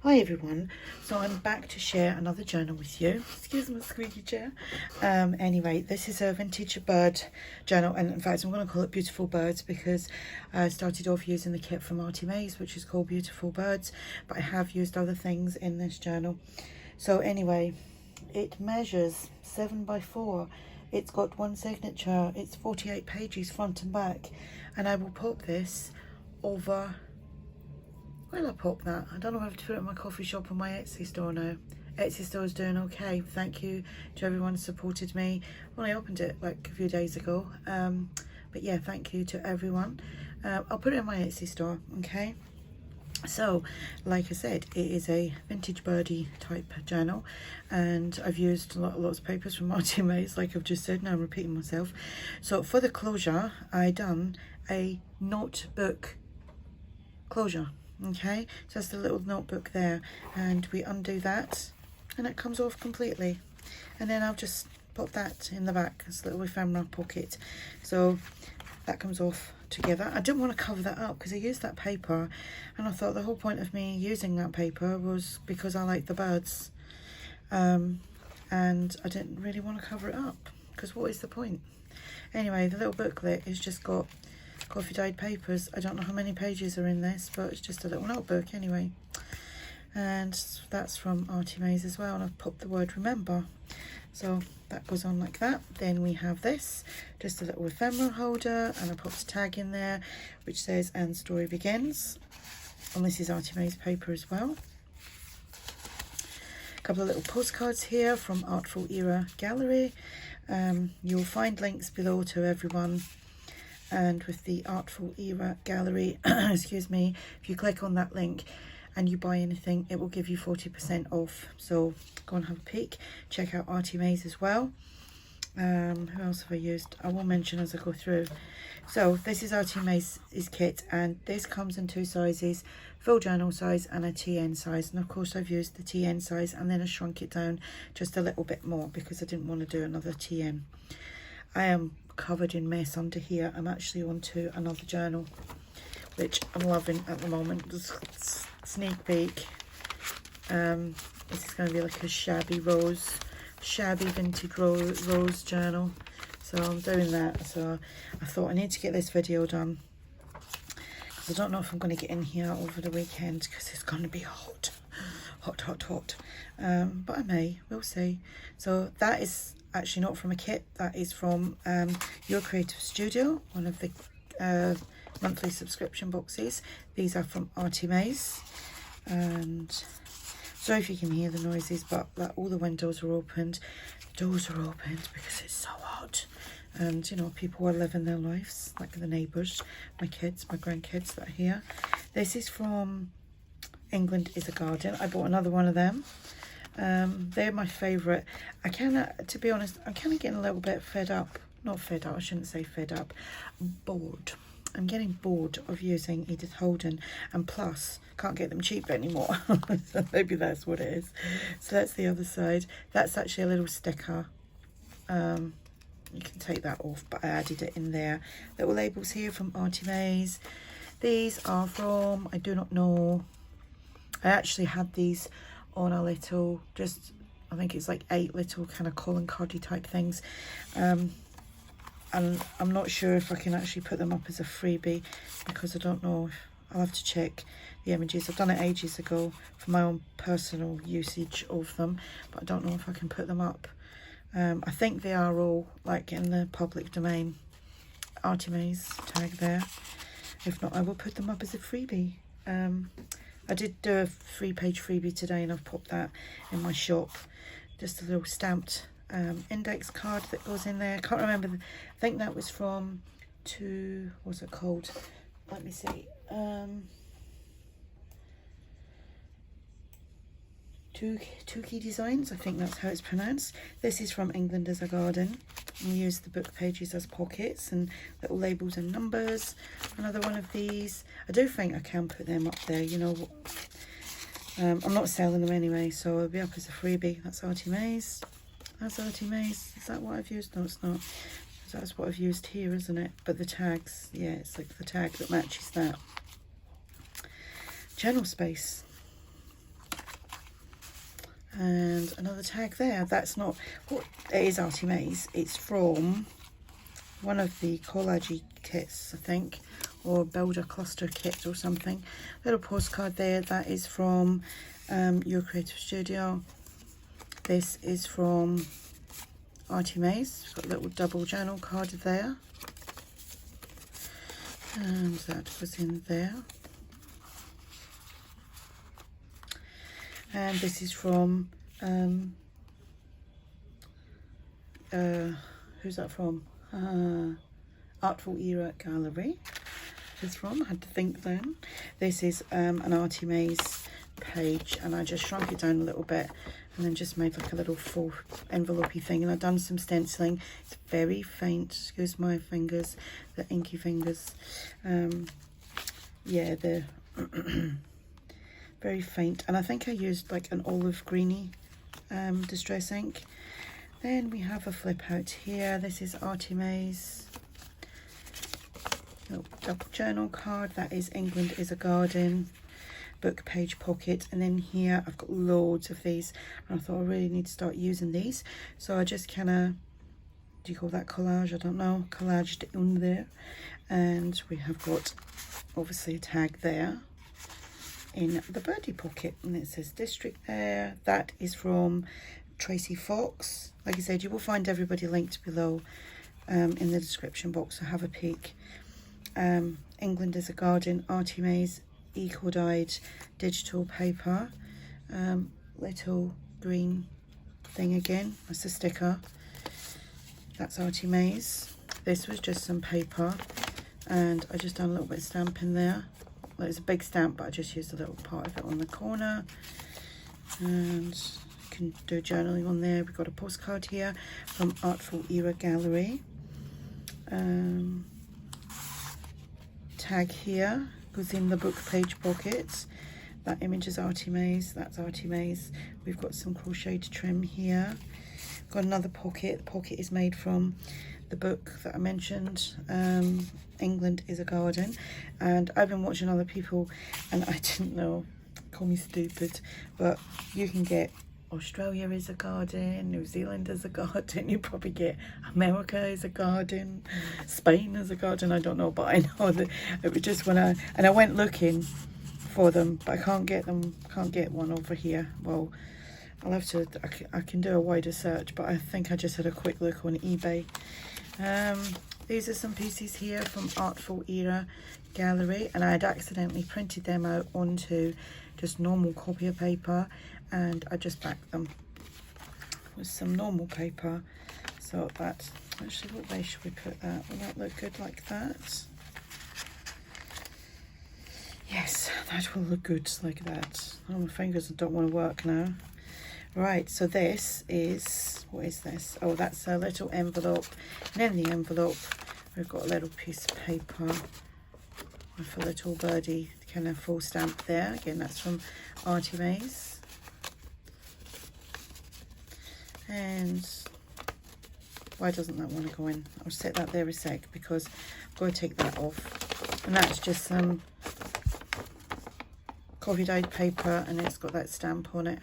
Hi everyone, so I'm back to share another journal with you. Excuse my squeaky chair. Anyway, this is a vintage bird journal, and in fact I'm going to call it Beautiful Birds because I started off using the kit from ARTYmaze, which is called Beautiful Birds, but I have used other things in this journal. So anyway, it measures 7 by 4. It's got one signature. It's 48 pages front and back, and I will pop this over. Where'll I pop that? I don't know if to put it in my coffee shop or my Etsy store now. Etsy store is doing okay. Thank you to everyone who supported me when I opened it like a few days ago. But yeah, thank you to everyone. I'll put it in my Etsy store, okay? So, like I said, it is a vintage birdie type journal, and I've used lots of papers from ARTYmaze, like I've just said. Now I'm repeating myself. So for the closure, I done a notebook closure. Okay, so that's the little notebook there, and we undo that and it comes off completely, and then I'll just pop that in the back as a little ephemera pocket. So that comes off together. I didn't want to cover that up because I used that paper, and I thought the whole point of me using that paper was because I like the birds, and I didn't really want to cover it up because what is the point? Anyway, the little booklet has just got coffee dyed papers. I don't know how many pages are in this, but it's just a little notebook anyway. And that's from ARTYmaze as well, and I've popped the word remember. So that goes on like that. Then we have this, just a little ephemera holder, and I popped a tag in there which says "and story begins," and this is ARTYmaze paper as well. A couple of little postcards here from Artful Era Gallery. You'll find links below to everyone. And with the Artful Era Gallery, excuse me, if you click on that link and you buy anything, it will give you 40% off. So go and have a peek. Check out ARTYmaze as well. Who else have I used? I will mention as I go through. So this is ARTYmaze's kit, and this comes in 2 sizes, full journal size and a TN size. And of course I've used the TN size, and then I shrunk it down just a little bit more because I didn't want to do another TN. I am covered in mess under here. I'm actually on to another journal which I'm loving at the moment. Just sneak peek. This is going to be like a shabby vintage rose journal, so I'm doing that. So I thought I need to get this video done because I don't know if I'm going to get in here over the weekend because it's going to be hot. But I may, we'll see. So that is actually not from a kit, that is from Your Creative Studio, one of the monthly subscription boxes. These are from ARTYmaze, and sorry if you can hear the noises, but all the windows are opened, the doors are opened because it's so hot, and you know, people are living their lives, like the neighbours, my kids, my grandkids that are here. This is from England is a Garden. I bought another one of them. They're my favourite. To be honest, I'm kind of getting a little bit fed up. Not fed up, I shouldn't say fed up. Bored. I'm getting bored of using Edith Holden, and plus can't get them cheap anymore. So maybe that's what it is. So that's the other side. That's actually a little sticker. You can take that off, but I added it in there. Little labels here from ARTYmaze. These are from, I do not know. I actually had these on a little, I think it's like 8 little kind of calling cardy type things, and I'm not sure if I can actually put them up as a freebie because I don't know if, I'll have to check the images. I've done it ages ago for my own personal usage of them, but I don't know if I can put them up. I think they are all like in the public domain. ARTYmaze tag there. If not, I will put them up as a freebie. I did do a 3-page freebie today, and I've popped that in my shop. Just a little stamped index card that goes in there. I can't remember. I think that was from what's it called? Let me see. Two Key Designs, I think that's how it's pronounced. This is from England is a Garden. I use the book pages as pockets and little labels and numbers. Another one of these. I do think I can put them up there, you know. I'm not selling them anyway, so it'll be up as a freebie. That's ARTYmaze. That's ARTYmaze. Is that what I've used? No, it's not. That's what I've used here, isn't it? But the tags, yeah, it's like the tag that matches that. Journal space. And another tag there. That's not what it is. ARTYmaze. It's from one of the collage kits, I think, or builder cluster kit or something. Little postcard there. That is from Your Creative Studio. This is from ARTYmaze. It's got a little double journal card there, and that goes in there. And this is from who's that from? Artful Era Gallery. It's from, I had to think then. This is an ARTYmaze page, and I just shrunk it down a little bit and then just made like a little full envelope-y thing, and I've done some stenciling. It's very faint, excuse my fingers, the inky fingers. Yeah, they're very faint, and I think I used like an olive greeny distress ink. Then we have a flip out here. This is ARTYmaze. Little double journal card. That is England is a Garden book page pocket. And then here I've got loads of these, and I thought I really need to start using these, so I just kind of, do you call that collage? I don't know, collaged it on there. And we have got obviously a tag there in the birdie pocket, and it says district there. That is from Tracie Fox. Like I said, you will find everybody linked below in the description box, so have a peek. England is a Garden, ARTYmaze, eco-dyed digital paper. Little green thing again, that's a sticker. That's ARTYmaze. This was just some paper, and I just done a little bit of stamp in there. Well, it's a big stamp, but I just used a little part of it on the corner. And you can do journaling on there. We've got a postcard here from Artful Era Gallery. Tag here goes in the book page pocket. That image is ARTYmaze. That's ARTYmaze. We've got some crocheted trim here. Got another pocket. The pocket is made from the book that I mentioned, England is a Garden. And I've been watching other people, and I didn't know, call me stupid, but you can get Australia is a garden, New Zealand is a garden, you probably get America is a garden, Spain is a garden, I don't know, but I know that it was just when I went looking for them, but I can't get them, can't get one over here. Well, I'll have to, I can do a wider search, but I think I just had a quick look on eBay. These are some pieces here from Artful Era Gallery, and I had accidentally printed them out onto just normal copier paper, and I just backed them with some normal paper. So that, actually, what way should we put that? Will that look good like that? Yes, that will look good like that. Oh, my fingers don't want to work now. Right, so this is, what is this? Oh, that's a little envelope, and in the envelope we've got a little piece of paper with a little birdie kind of full stamp there. Again, that's from ARTYmaze. And why doesn't that want to go in? I'll set that there a sec, because I've got to take that off. And that's just some coffee dyed paper, and it's got that stamp on it,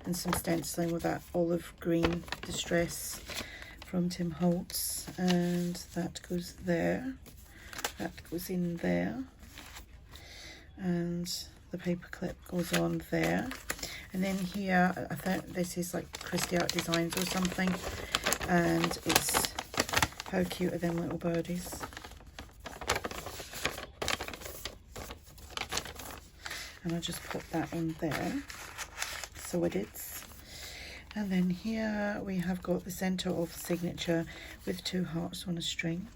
and some stenciling with that olive green distress from Tim Holtz. And that goes there, that goes in there, and the paper clip goes on there. And then here, I think this is like Christie Art Designs or something, and it's, how cute are them little birdies? And I just put that in there, so it is. And then here we have got the center of signature with 2 hearts on a string.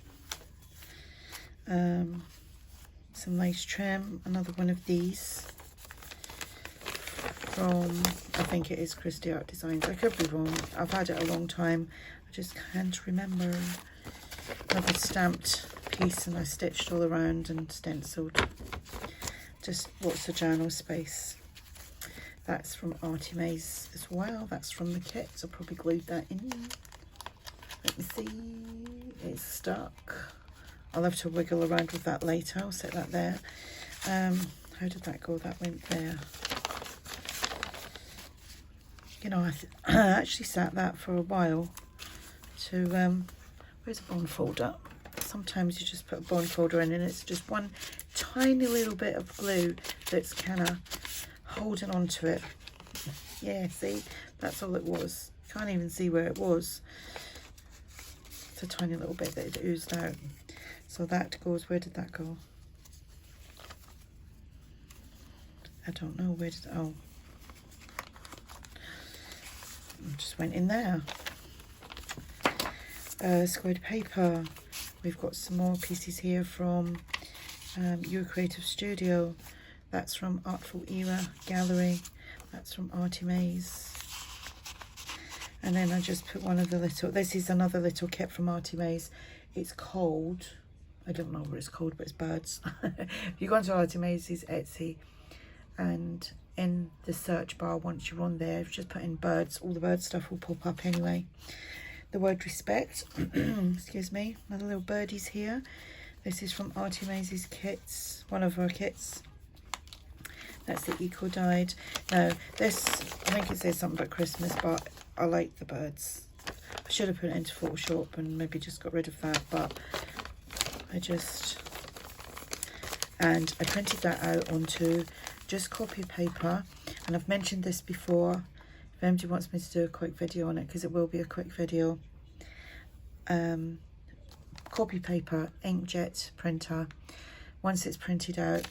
Some lace trim, another one of these from, I think it is Christie Art Designs, I could be wrong, I've had it a long time, I just can't remember. Another stamped piece, and I stitched all around and stenciled. Just lots of journal space. That's from ARTYmaze as well. That's from the kit, so I probably glued that in. Let me see, it's stuck. I'll have to wiggle around with that later. I'll set that there. How did that go? That went there. you know, I actually sat that for a while to, where's a bond folder? Sometimes you just put a bond folder in and it's just one tiny little bit of glue that's kind of holding on to it. Yeah, see, that's all it was. Can't even see where it was. It's a tiny little bit that it oozed out. So that goes, where did that go? I don't know, where did, oh. It just went in there. Squared paper. We've got some more pieces here from Your Creative Studio. That's from Artful Era Gallery. That's from ARTYmaze. And then I just put one of the little, this is another little kit from ARTYmaze. It's called, I don't know what it's called, but it's birds. If you go onto ARTYmaze's Etsy, and in the search bar, once you're on there, if you just put in birds, all the bird stuff will pop up anyway. The word respect, excuse me, another little birdies here. This is from ARTYmaze's kits, one of her kits. That's the eco dyed. Now this, I think it says something about Christmas, but I like the birds. I should have put it into Photoshop and maybe just got rid of that, but I just, and I printed that out onto just copy paper. And I've mentioned this before, if anybody wants me to do a quick video on it, because it will be a quick video. Copy paper, inkjet printer. Once it's printed out,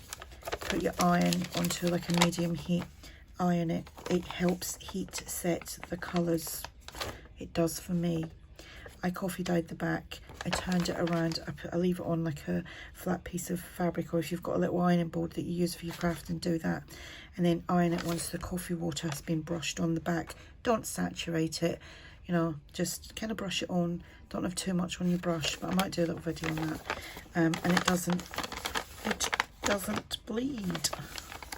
put your iron onto like a medium heat, iron it. It helps heat set the colours. It does for me. I coffee dyed the back, I turned it around, I leave it on like a flat piece of fabric, or if you've got a little ironing board that you use for your craft, and do that, and then iron it once the coffee water has been brushed on the back. Don't saturate it, you know, just kind of brush it on. Don't have too much on your brush, but I might do a little video on that. And it doesn't bleed,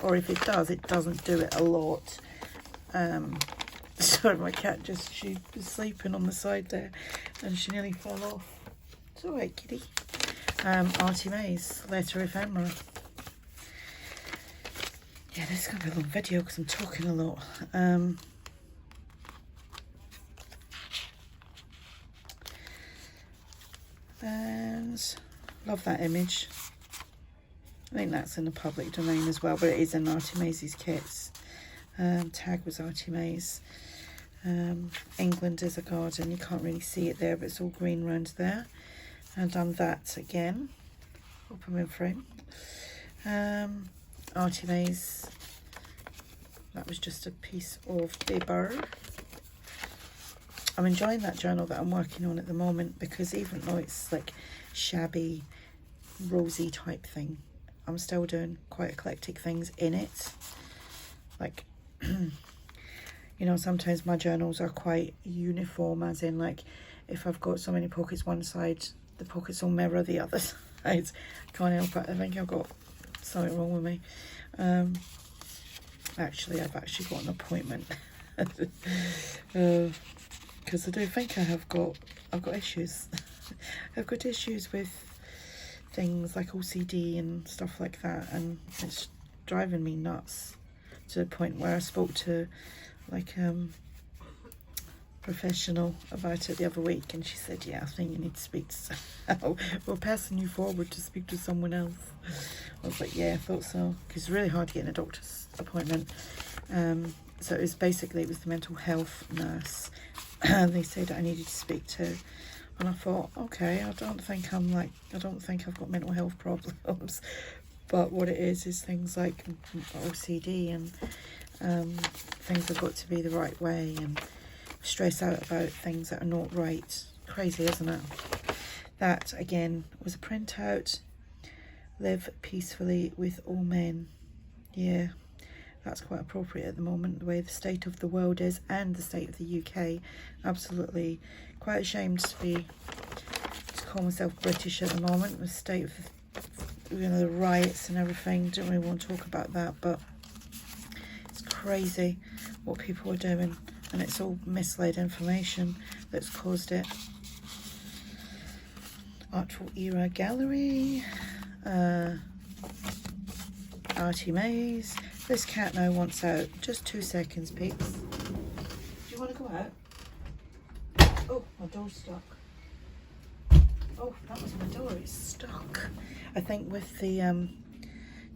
or if it does, it doesn't do it a lot. Sorry, my cat just, she was sleeping on the side there and she nearly fell off. It's all right, kitty. ARTYmaze, letter ephemera. Yeah, this is going to be a long video because I'm talking a lot. And love that image. I think that's in the public domain as well, but it is in ARTYmaze's kits. Tag was ARTYmaze. England is a garden. You can't really see it there, but it's all green around there. I've done that again. Open in frame. ARTYmaze. That was just a piece of paper. I'm enjoying that journal that I'm working on at the moment, because even though it's like shabby, rosy type thing, I'm still doing quite eclectic things in it. Like, you know, sometimes my journals are quite uniform, as in like if I've got so many pockets one side, the pockets will mirror the other side. Can't help it. I think I've got something wrong with me. Actually, I've actually got an appointment because I do think I've got issues. I've got issues with things like OCD and stuff like that, and it's driving me nuts, to the point where I spoke to like professional about it the other week, and she said, yeah, I think you need to speak to we're passing you forward to speak to someone else. I was like, yeah, I thought so, because it's really hard to get in a doctor's appointment. So it was basically, it was the mental health nurse they said I needed to speak to, and I thought, okay, I don't think I've got mental health problems, but what it is things like OCD and things have got to be the right way, and stress out about things that are not right. Crazy, isn't it? That again was a printout. Live peacefully with all men. Yeah, that's quite appropriate at the moment, the way the state of the world is, and the state of the UK. Absolutely quite ashamed to call myself British at the moment, the state of, you know, the riots and everything. Don't really want to talk about that, but it's crazy what people are doing, and it's all misled information that's caused it. Artful Era Gallery, ARTYmaze. This cat now wants out. Just 2 seconds, peeps. what? Oh, my door's stuck. Oh, that was my door, it's stuck. I think with the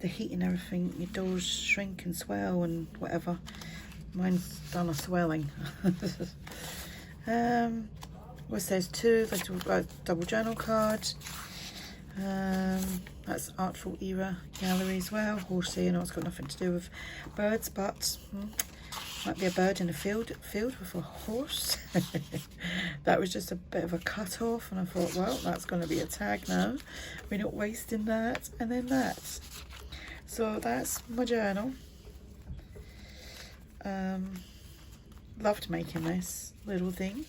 heat and everything, your doors shrink and swell and whatever. Mine's done a swelling. What's those two little double journal cards. That's Artful Era Gallery as well. Horsey, I know it's got nothing to do with birds, but might be a bird in a field with a horse. That was just a bit of a cut off, and I thought, well, that's going to be a tag now. We're not wasting that. And then that. So that's my journal. Loved making this little thing.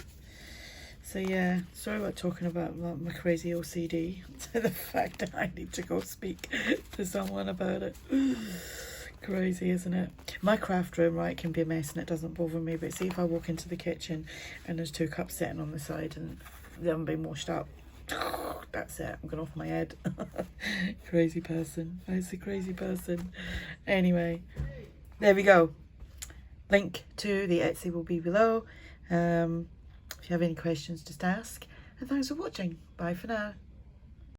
So yeah, sorry about talking about my crazy OCD. The fact that I need to go speak to someone about it. Crazy, isn't it? My craft room, right, can be a mess and it doesn't bother me, but see if I walk into the kitchen and there's 2 cups sitting on the side and they haven't been washed up, that's it, I'm going off my head. Crazy person. It's a crazy person. Anyway, there we go. Link to the Etsy will be below. If you have any questions, just ask. And thanks for watching. Bye for now.